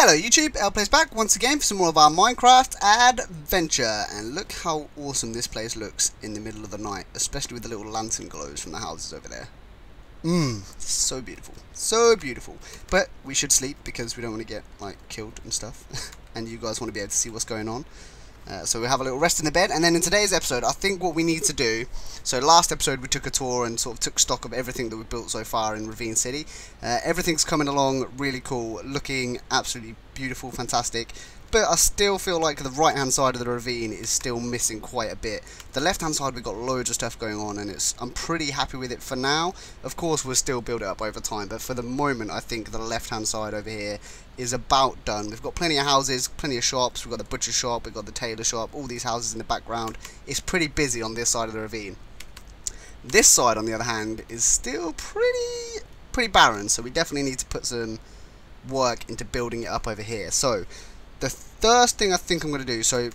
Hello YouTube, Plays back once again for some more of our Minecraft adventure, and look how awesome this place looks in the middle of the night, especially with the little lantern glows from the houses over there. So beautiful, so beautiful. But we should sleep because we don't want to get like killed and stuff, and you guys want to be able to see what's going on. So we'll have a little rest in the bed, and then in today's episode, I think what we need to do, so last episode we took a tour and sort of took stock of everything that we've built so far in Ravine City. Everything's coming along really cool, looking absolutely beautiful, fantastic, but I still feel like the right hand side of the ravine is still missing quite a bit. The left hand side we've got loads of stuff going on, and I'm pretty happy with it for now. Of course we'll still build it up over time, but for the moment I think the left hand side over here is about done. We've got plenty of houses, plenty of shops, we've got the butcher shop, we've got the tailor shop, all these houses in the background. It's pretty busy on this side of the ravine. This side on the other hand is still pretty barren, so we definitely need to put some work into building it up over here. So the first thing I think I'm going to do, so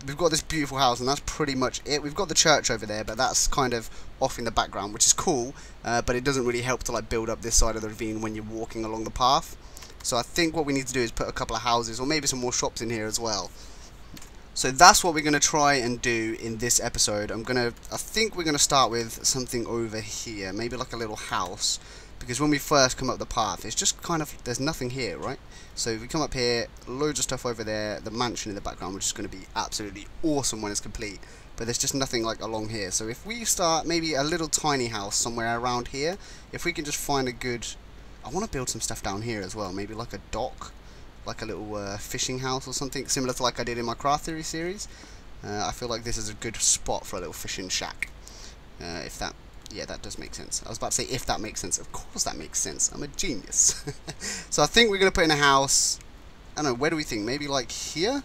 we've got this beautiful house and that's pretty much it. We've got the church over there, but that's kind of off in the background, which is cool, but it doesn't really help to like build up this side of the ravine when you're walking along the path. So I think what we need to do is put a couple of houses or maybe some more shops in here as well. So that's what we're going to try and do in this episode. I think we're going to start with something over here, maybe like a little house, because when we first come up the path, it's just kind of, there's nothing here, right? So if we come up here, loads of stuff over there, the mansion in the background, which is going to be absolutely awesome when it's complete, but there's just nothing like along here. So if we start maybe a little tiny house somewhere around here, if we can just find a good, I want to build some stuff down here as well, maybe like a dock, like a little fishing house or something, similar to like I did in my Craft Theory series. I feel like this is a good spot for a little fishing shack, yeah, that does make sense. I was about to say if that makes sense. Of course that makes sense. I'm a genius. So I think we're going to put in a house. I don't know, where do we think? Maybe like here?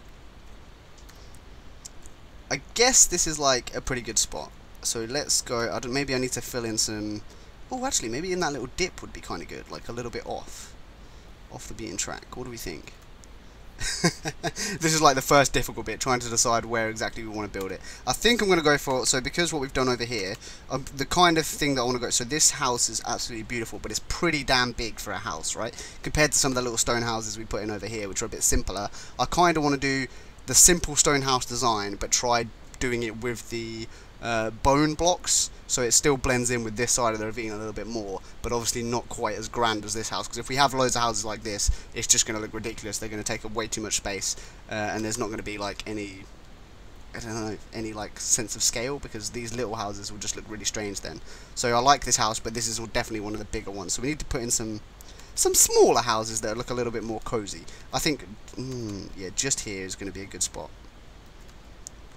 I guess this is like a pretty good spot. So let's go. Maybe I need to fill in some... Oh, actually, maybe in that little dip would be kind of good. Like a little bit off the beaten track. What do we think? This is like the first difficult bit, trying to decide where exactly we want to build it. I think I'm going to go for, so because what we've done over here, the kind of thing that I want to go, so this house is absolutely beautiful, but it's pretty damn big for a house, right? Compared to some of the little stone houses we put in over here, which are a bit simpler. I kind of want to do the simple stone house design, but try doing it with the bone blocks, so it still blends in with this side of the ravine a little bit more, but obviously not quite as grand as this house, because if we have loads of houses like this, it's just going to look ridiculous. They're going to take up way too much space, and there's not going to be like any, I don't know, any like sense of scale, because these little houses will just look really strange then. So I like this house, but this is definitely one of the bigger ones, so we need to put in some smaller houses that look a little bit more cozy. I think, yeah, just here is going to be a good spot.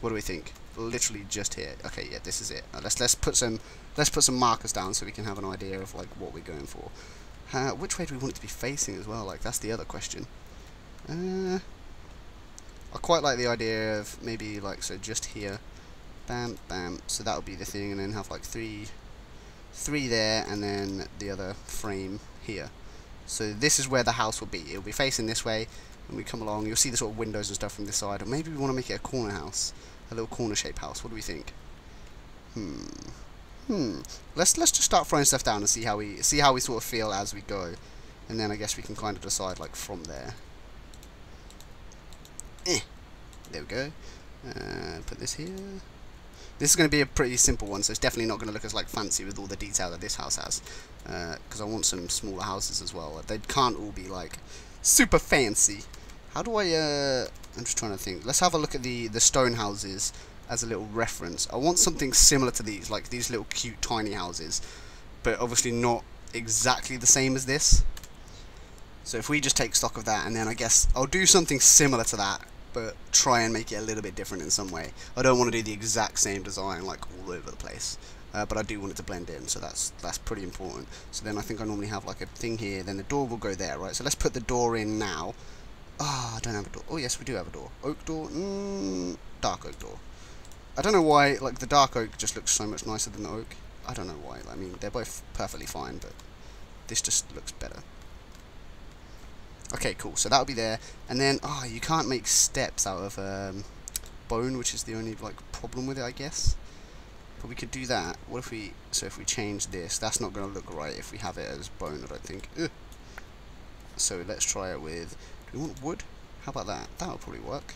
What do we think? Literally just here. Okay, yeah, this is it. Let's put some markers down so we can have an idea of like what we're going for. Which way do we want it to be facing as well? Like, that's the other question. I quite like the idea of maybe like, so just here, bam, bam. So that would be the thing, and then have like three there, and then the other frame here. So this is where the house will be. It'll be facing this way. When we come along, you'll see the sort of windows and stuff from this side, or maybe we want to make it a corner house, a little corner-shaped house. What do we think? Let's just start throwing stuff down and see how we sort of feel as we go, and then I guess we can kind of decide like from there. There we go. Put this here. This is going to be a pretty simple one, so it's definitely not going to look as like fancy with all the detail that this house has, because I want some smaller houses as well. They can't all be like super fancy. How do I, I'm just trying to think. Let's have a look at the stone houses as a little reference. I want something similar to these, like these little cute tiny houses, but obviously not exactly the same as this. So if we just take stock of that, and then I guess I'll do something similar to that, but try and make it a little bit different in some way. I don't want to do the exact same design like all over the place. But I do want it to blend in, so that's pretty important. So then I think I normally have like a thing here, then the door will go there, right? So let's put the door in now. Ah, I don't have a door. Oh yes, we do have a door. Oak door? Dark oak door. I don't know why, like the dark oak just looks so much nicer than the oak. I don't know why. I mean, they're both perfectly fine, but this just looks better. Okay, cool. So that'll be there. And then, you can't make steps out of bone, which is the only like problem with it, I guess. But we could do that. What if we... So if we change this, that's not going to look right if we have it as bone, I don't think. Ugh. So let's try it with Do we want wood? How about that? That would probably work.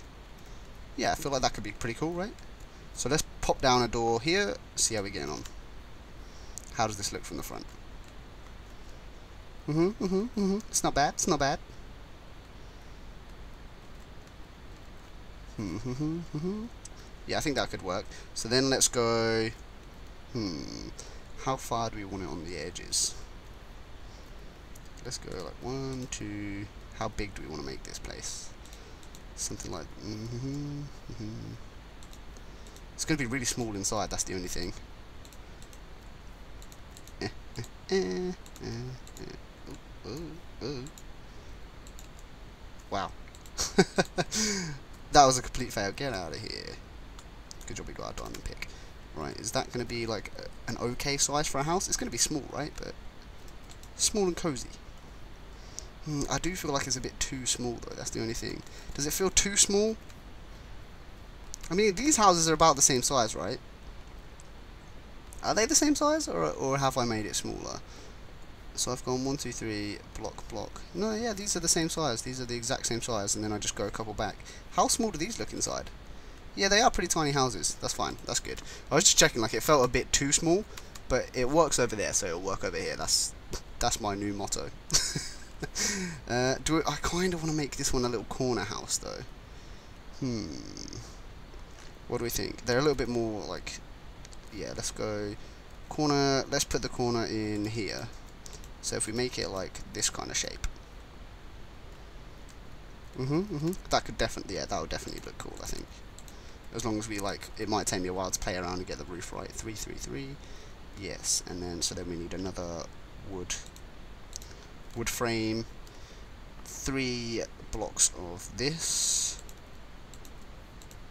Yeah, I feel like that could be pretty cool, right? So let's pop down a door here, see how we're getting on. How does this look from the front? It's not bad, it's not bad. Yeah, I think that could work. So then let's go... How far do we want it on the edges? Let's go like 1, 2... How big do we want to make this place? Something like... It's going to be really small inside, that's the only thing. Wow. That was a complete fail. Get out of here. Good job we got our diamond pick. Right, is that going to be like an okay size for a house? It's going to be small, right? But small and cozy. I do feel like it's a bit too small though, that's the only thing. Does it feel too small? I mean, these houses are about the same size, right? Are they the same size, or have I made it smaller? So I've gone 1, 2, 3, block. No, yeah, these are the same size. These are the exact same size, and then I just go a couple back. How small do these look inside? Yeah, they are pretty tiny houses. That's fine. That's good. I was just checking, like, it felt a bit too small, but it works over there, so it'll work over here. That's my new motto. I kind of want to make this one a little corner house, though. What do we think? They're a little bit more, like... Yeah, let's go... Corner... Let's put the corner in here. So if we make it like this kind of shape. That could definitely... Yeah, that would definitely look cool, I think. As long as we, like... It might take me a while to play around and get the roof right. 3, 3, 3. Yes, and then... So then we need another wood frame. 3 blocks of this.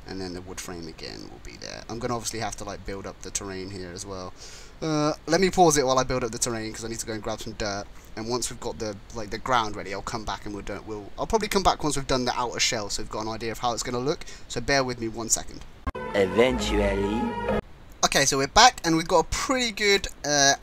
And then the wood frame again will be there. I'm going to obviously have to like build up the terrain here as well. Let me pause it while I build up the terrain because I need to go and grab some dirt. And once we've got the ground ready, I'll come back and I'll probably come back once we've done the outer shell, so we've got an idea of how it's going to look. So bear with me 1 second. Eventually. Okay, so we're back and we've got a pretty good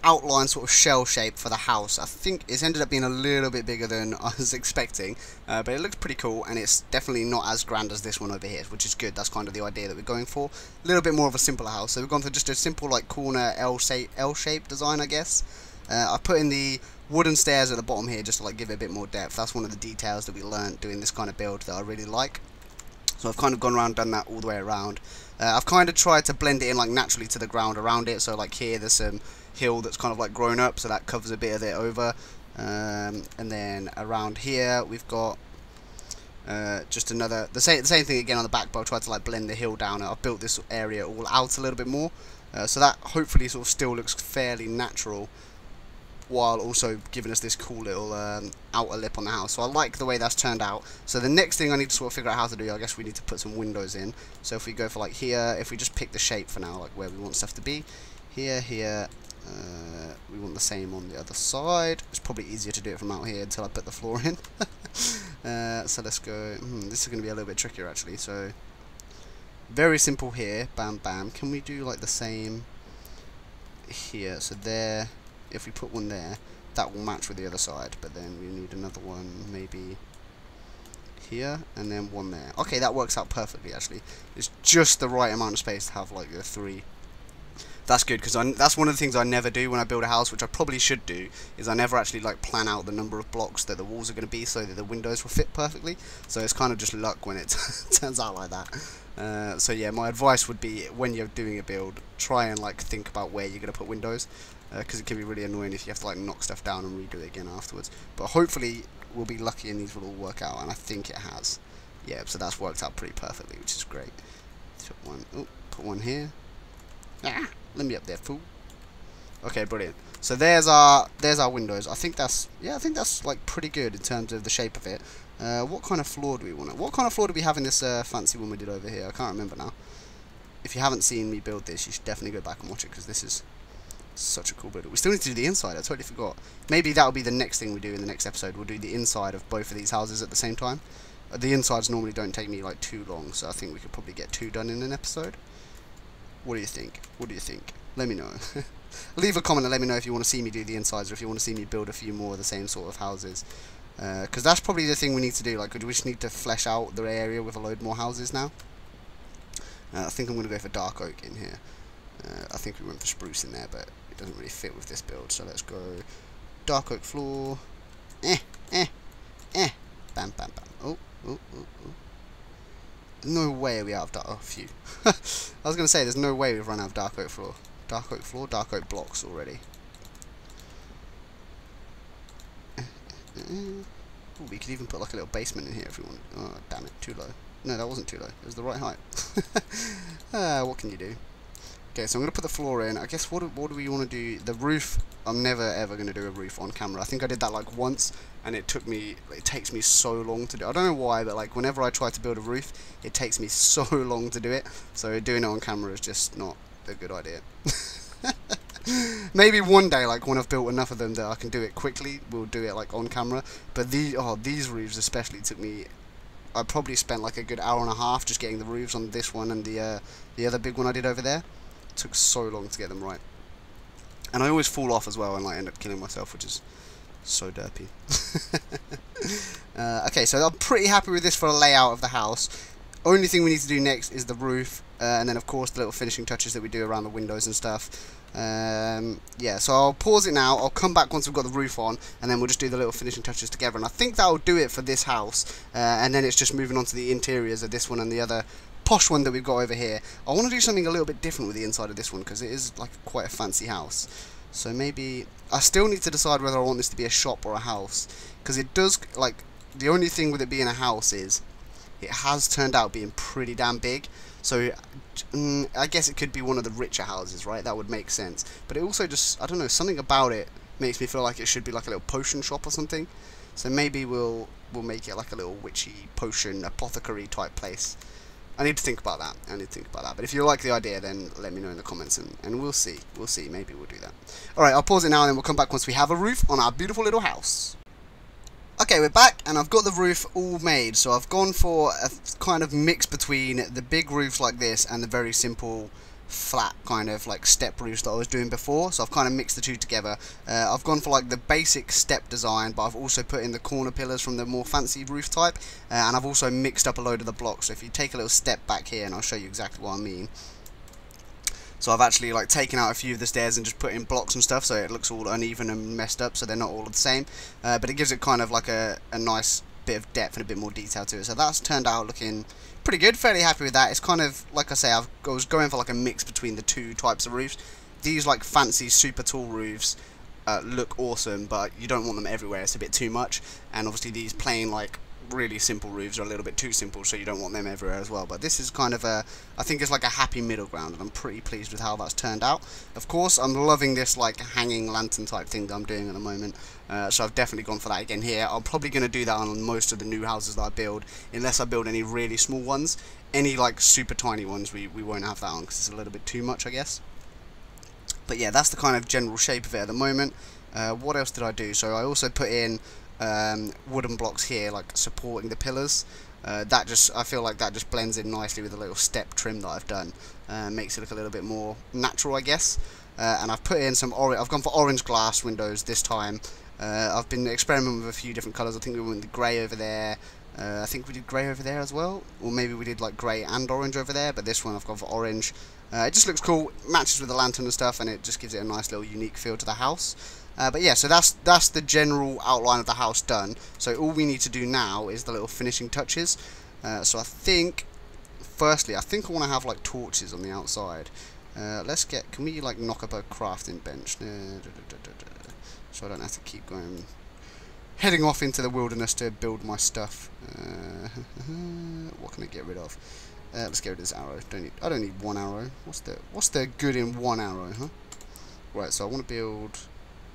outline sort of shell shape for the house. I think it's ended up being a little bit bigger than I was expecting, but it looks pretty cool, and it's definitely not as grand as this one over here, which is good. That's kind of the idea that we're going for. A little bit more of a simpler house. So we've gone for just a simple like corner L-shape design, I guess. I put in the wooden stairs at the bottom here just to like give it a bit more depth. That's one of the details that we learned doing this kind of build that I really like. So I've kind of gone around and done that all the way around. I've kind of tried to blend it in like naturally to the ground around it. So like here there's some hill that's kind of like grown up, so that covers a bit of it over. And then around here we've got just another, the same thing again on the back, but I've tried to like blend the hill down. I've built this area all out a little bit more. So that hopefully sort of still looks fairly natural, while also giving us this cool little outer lip on the house. So I like the way that's turned out. So the next thing I need to sort of figure out how to do, I guess we need to put some windows in. So if we go for like here, if we just pick the shape for now, like where we want stuff to be, here, we want the same on the other side. It's probably easier to do it from out here until I put the floor in. So let's go, this is going to be a little bit trickier actually. So very simple here, bam bam. Can we do like the same here? So there, if we put one there, that will match with the other side, but then we need another one maybe here, and then one there. Okay, that works out perfectly actually. It's just the right amount of space to have like the 3. That's good, because that's one of the things I never do when I build a house, which I probably should do, is I never actually like plan out the number of blocks that the walls are going to be so that the windows will fit perfectly. So it's kind of just luck when it turns out like that. So yeah, my advice would be when you're doing a build, try and like think about where you're going to put windows, because it can be really annoying if you have to like knock stuff down and redo it again afterwards. But hopefully we'll be lucky and these will all work out, and I think it has. Yeah, so that's worked out pretty perfectly, which is great. Put one here. Ah, let me up there, fool. Okay, brilliant. So there's our windows. I think that's like pretty good in terms of the shape of it. What kind of floor do we want? What kind of floor do we have in this fancy one we did over here? I can't remember now. If you haven't seen me build this, you should definitely go back and watch it, because this is such a cool build. We still need to do the inside. I totally forgot. Maybe that'll be the next thing we do in the next episode. We'll do the inside of both of these houses at the same time. The insides normally don't take me like too long, so I think we could probably get 2 done in an episode. What do you think? What do you think? Let me know. Leave a comment and let me know if you want to see me do the insides, or if you want to see me build a few more of the same sort of houses. Because that's probably the thing we need to do. Like, we just need to flesh out the area with a load more houses now. I think I'm going to go for dark oak in here. I think we went for spruce in there, but it doesn't really fit with this build. So let's go dark oak floor. Bam, bam, bam. Oh. No way are we out of dark. Oh, phew. I was going to say, there's no way we've run out of dark oak floor. Dark oak floor, dark oak blocks already. Ooh, we could even put like a little basement in here if we want. Oh, damn it, too low. No, that wasn't too low. It was the right height. What can you do? Okay, so I'm going to put the floor in. I guess what do we want to do? The roof, I'm never ever going to do a roof on camera. I think I did that like once, and it takes me so long to do. I don't know why, but like whenever I try to build a roof, it takes me so long to do it. So doing it on camera is just not a good idea. Maybe one day, like when I've built enough of them that I can do it quickly, we'll do it like on camera. But these roofs especially took me. I probably spent like a good hour and a half just getting the roofs on this one and the other big one I did over there. It took so long to get them right, and I always fall off as well and like end up killing myself, which is so derpy. Okay, so I'm pretty happy with this for the layout of the house. Only thing we need to do next is the roof, and then of course the little finishing touches that we do around the windows and stuff. Yeah, so I'll pause it now. I'll come back once we've got the roof on, and then we'll just do the little finishing touches together. And I think that'll do it for this house. And then it's just moving on to the interiors of this one and the other posh one that we've got over here. I want to do something a little bit different with the inside of this one because it is like quite a fancy house. So maybe I still need to decide whether I want this to be a shop or a house, because it does, like, the only thing with it being a house is it has turned out being pretty damn big. So I guess it could be one of the richer houses, right? That would make sense. But it also just, I don't know, something about it makes me feel like it should be like a little potion shop or something. So maybe we'll make it like a little witchy potion apothecary type place. I need to think about that. But if you like the idea, then let me know in the comments, and we'll see. Maybe we'll do that. Alright, I'll pause it now, and then we'll come back once we have a roof on our beautiful little house. Okay, we're back, and I've got the roof all made. So I've gone for a kind of mix between the big roofs like this and the very simple flat kind of like step roofs that I was doing before. So I've kind of mixed the two together. I've gone for like the basic step design, but I've also put in the corner pillars from the more fancy roof type, and I've also mixed up a load of the blocks. So if you take a little step back here, and I'll show you exactly what I mean. So I've actually like taken out a few of the stairs and just put in blocks and stuff, so it looks all uneven and messed up, so they're not all the same, but it gives it kind of like a nice bit of depth and a bit more detail to it. So that's turned out looking pretty good. Fairly happy with that. It's kind of, like I say, I was going for like a mix between the two types of roofs. These like fancy super tall roofs look awesome, but you don't want them everywhere. It's a bit too much. And obviously these plain like really simple roofs are a little bit too simple, so you don't want them everywhere as well. But this is kind of a, I think it's like a happy middle ground, and I'm pretty pleased with how that's turned out. Of course, I'm loving this like hanging lantern type thing that I'm doing at the moment, so I've definitely gone for that again here. I'm probably going to do that on most of the new houses that I build, unless I build any really small ones. Any like super tiny ones we won't have that on, because it's a little bit too much, I guess. But yeah, that's the kind of general shape of it at the moment. What else did I do? So I also put in wooden blocks here, like supporting the pillars. That just, I feel like that just blends in nicely with the little step trim that I've done. Makes it look a little bit more natural, I guess. And I've put in some orange. I've gone for orange glass windows this time. I've been experimenting with a few different colours. I think we went with the grey over there. I think we did grey over there as well, or maybe we did like grey and orange over there. But this one I've gone for orange. It just looks cool, matches with the lantern and stuff, and it just gives it a nice little unique feel to the house. But yeah, so that's the general outline of the house done. So all we need to do now is the little finishing touches. So I think, firstly, I think I want to have like torches on the outside. Let's get, can we like knock up a crafting bench? So I don't have to keep going, heading off into the wilderness to build my stuff. What can I get rid of? Let's get rid of this arrow. I don't need one arrow. What's the good in one arrow, huh? Right, so I want to build.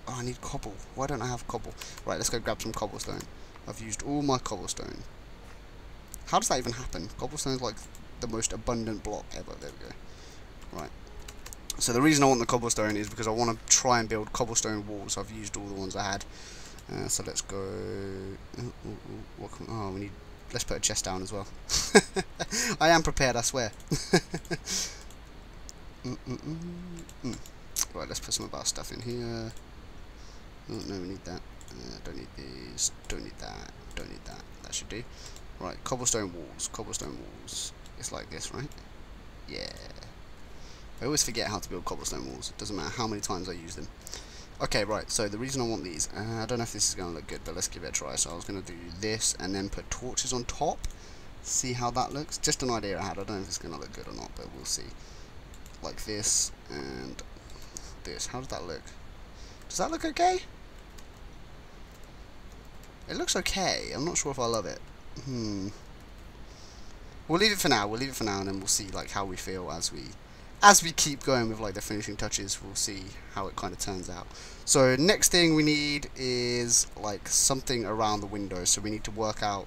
Oh, I need cobble. Why don't I have cobble? Right, let's go grab some cobblestone. I've used all my cobblestone. How does that even happen? Cobblestone is like the most abundant block ever. There we go. Right. So the reason I want the cobblestone is because I want to try and build cobblestone walls. I've used all the ones I had. So let's go. Oh, we need. Let's put a chest down as well. I am prepared, I swear. Right, let's put some of our stuff in here. Oh, no, we need that. Don't need these. Don't need that. Don't need that. That should do. Right, cobblestone walls. Cobblestone walls. It's like this, right? Yeah. I always forget how to build cobblestone walls. It doesn't matter how many times I use them. Okay, right, so the reason I want these, I don't know if this is going to look good, but let's give it a try. So I was going to do this and then put torches on top. See how that looks. Just an idea I had. I don't know if it's going to look good or not, but we'll see. Like this and this. How does that look? Does that look okay? It looks okay. I'm not sure if I love it. We'll leave it for now. We'll leave it for now, and then we'll see like how we feel as we keep going with like the finishing touches. We'll see how it kind of turns out. So next thing we need is like something around the windows. So we need to work out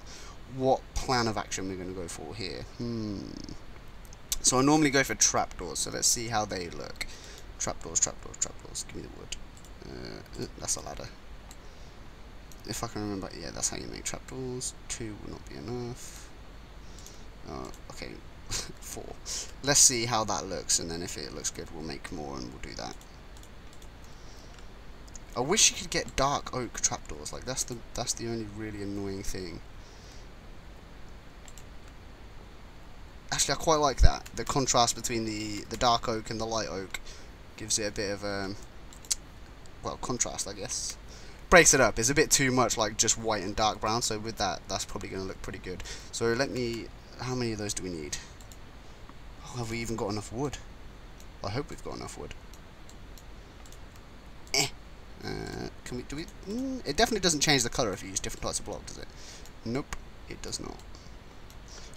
what plan of action we're going to go for here. So I normally go for trapdoors. So let's see how they look. Trapdoors, trapdoors, trapdoors. Give me the wood. That's a ladder. If I can remember, yeah, that's how you make trapdoors. 2 will not be enough. Okay, 4. Let's see how that looks, and then if it looks good, we'll make more, and we'll do that. I wish you could get dark oak trapdoors. Like that's the only really annoying thing. Actually, I quite like that. The contrast between the dark oak and the light oak gives it a bit of well, contrast, I guess. Breaks it up. It's a bit too much like just white and dark brown, so with that, that's probably going to look pretty good. So let me... How many of those do we need? Oh, have we even got enough wood? I hope we've got enough wood. Can we... Do we... it definitely doesn't change the colour if you use different types of block, does it? Nope, it does not.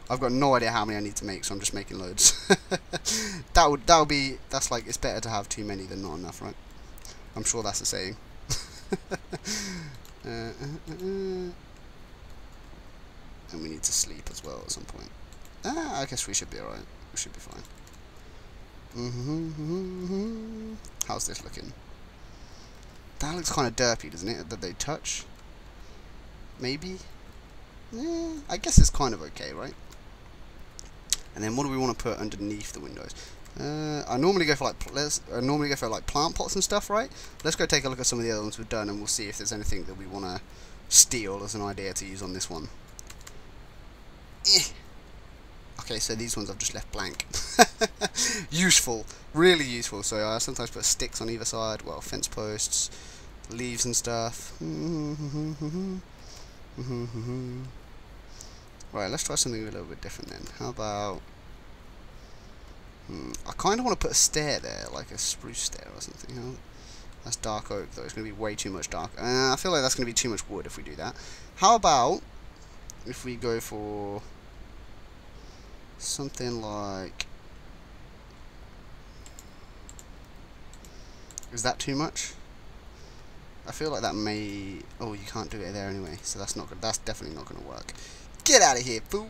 I've got no idea how many I need to make, so I'm just making loads. that'll be... That's like... It's better to have too many than not enough, right? I'm sure that's the saying. And we need to sleep as well at some point. I guess we should be alright. We should be fine. How's this looking? That looks kind of derpy, doesn't it? That they touch? Maybe? I guess it's kind of okay, right? And then what do we want to put underneath the windows? I normally go for like plant pots and stuff, right? Let's go take a look at some of the other ones we've done, and we'll see if there's anything that we want to steal as an idea to use on this one. Okay, so these ones I've just left blank. Useful, really useful. So I sometimes put sticks on either side, well, fence posts, leaves and stuff. Right, let's try something a little bit different then. How about... I kind of want to put a stair there, like a spruce stair or something. That's dark oak though, it's going to be way too much dark. I feel like that's going to be too much wood if we do that. How about if we go for something like... Is that too much? I feel like that may... Oh, you can't do it there anyway, so that's not good. That's definitely not going to work. Get out of here, fool!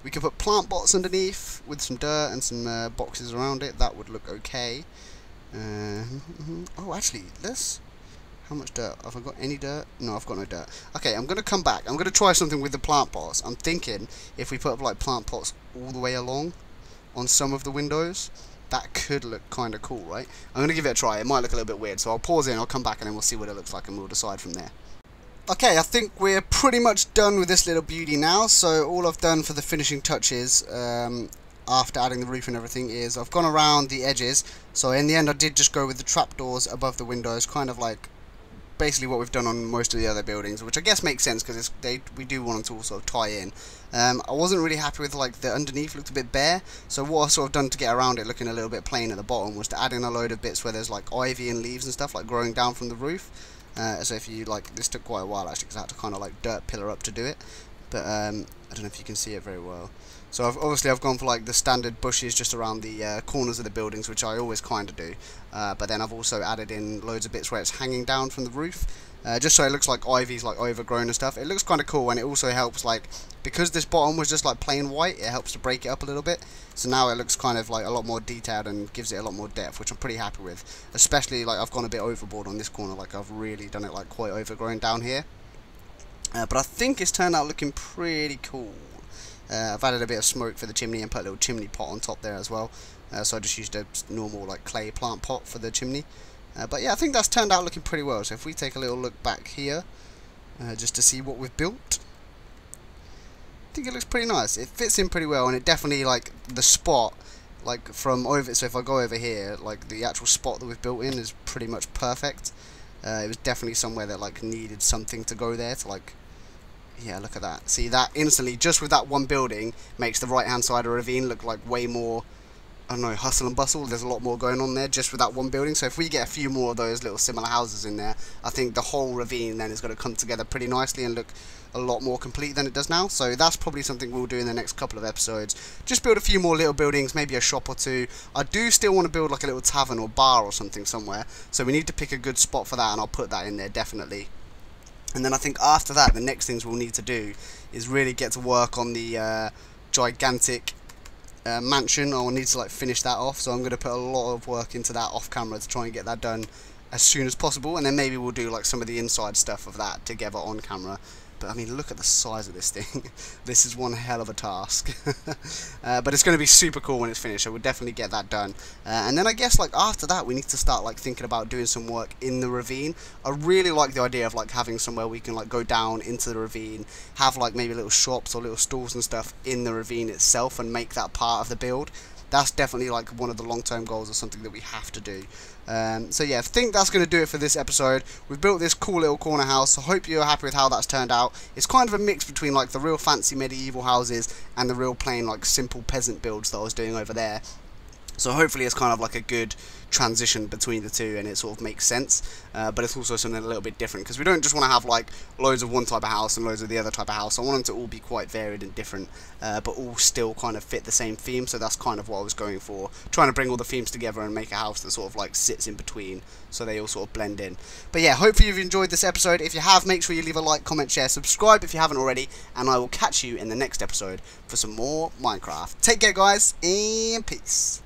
We could put plant bots underneath with some dirt and some boxes around it. That would look okay. Oh, actually, let's... How much dirt? Have I got any dirt? No, I've got no dirt. Okay, I'm going to come back. I'm going to try something with the plant pots. I'm thinking if we put up like plant pots all the way along on some of the windows, that could look kind of cool, right? I'm going to give it a try. It might look a little bit weird, so I'll pause it and I'll come back and then we'll see what it looks like and we'll decide from there. Okay, I think we're pretty much done with this little beauty now. So all I've done for the finishing touches after adding the roof and everything is I've gone around the edges. So in the end I did just go with the trapdoors above the windows, kind of like basically what we've done on most of the other buildings, which I guess makes sense because we do want them to all sort of tie in. I wasn't really happy with like the underneath looked a bit bare, so what I've sort of done to get around it looking a little bit plain at the bottom was to add in a load of bits where there's like ivy and leaves and stuff like growing down from the roof. So if you like, this took quite a while actually because I had to kind of like dirt pillar up to do it, but I don't know if you can see it very well. So I've gone for like the standard bushes just around the corners of the buildings, which I always kind of do, but then I've also added in loads of bits where it's hanging down from the roof, just so it looks like ivy's like overgrown and stuff. It looks kind of cool, and it also helps like, because this bottom was just like plain white, it helps to break it up a little bit, so now it looks kind of like a lot more detailed and gives it a lot more depth, which I'm pretty happy with. Especially like I've gone a bit overboard on this corner, like I've really done it like quite overgrown down here, but I think it's turned out looking pretty cool. I've added a bit of smoke for the chimney and put a little chimney pot on top there as well, so I just used a normal like clay plant pot for the chimney. But yeah, I think that's turned out looking pretty well. So if we take a little look back here, just to see what we've built, I think it looks pretty nice. It fits in pretty well, and it definitely, like, the spot, like, from over, so if I go over here, like, the actual spot that we've built in is pretty much perfect. It was definitely somewhere that, like, needed something to go there to, like, yeah, look at that. See, that instantly, just with that one building, makes the right-hand side of Ravine look like way more, I don't know, hustle and bustle. There's a lot more going on there just with that one building. So if we get a few more of those little similar houses in there, I think the whole Ravine then is going to come together pretty nicely and look a lot more complete than it does now. So that's probably something we'll do in the next couple of episodes. Just build a few more little buildings, maybe a shop or two. I do still want to build like a little tavern or bar or something somewhere. So we need to pick a good spot for that, and I'll put that in there definitely. And then I think after that, the next things we'll need to do is really get to work on the gigantic mansion. I'll need to, like, finish that off, so I'm going to put a lot of work into that off camera to try and get that done as soon as possible, and then maybe we'll do, like, some of the inside stuff of that together on camera. But I mean, look at the size of this thing. This is one hell of a task. But it's going to be super cool when it's finished, so we'll definitely get that done. And then I guess, like, after that, we need to start, like, thinking about doing some work in the ravine. I really like the idea of, like, having somewhere we can, like, go down into the ravine, have, like, maybe little shops or little stalls and stuff in the ravine itself, and make that part of the build. That's definitely, like, one of the long-term goals, or something that we have to do. So yeah, I think that's going to do it for this episode. We've built this cool little corner house. I hope you're happy with how that's turned out. It's kind of a mix between, like, the real fancy medieval houses and the real plain, like, simple peasant builds that I was doing over there. So hopefully it's kind of like a good transition between the two, and it sort of makes sense. But it's also something a little bit different, because we don't just want to have, like, loads of one type of house and loads of the other type of house. I want them to all be quite varied and different, but all still kind of fit the same theme. So that's kind of what I was going for, trying to bring all the themes together and make a house that sort of, like, sits in between, so they all sort of blend in. But yeah, hopefully you've enjoyed this episode. If you have, make sure you leave a like, comment, share, subscribe if you haven't already, and I will catch you in the next episode for some more Minecraft. Take care, guys, and peace.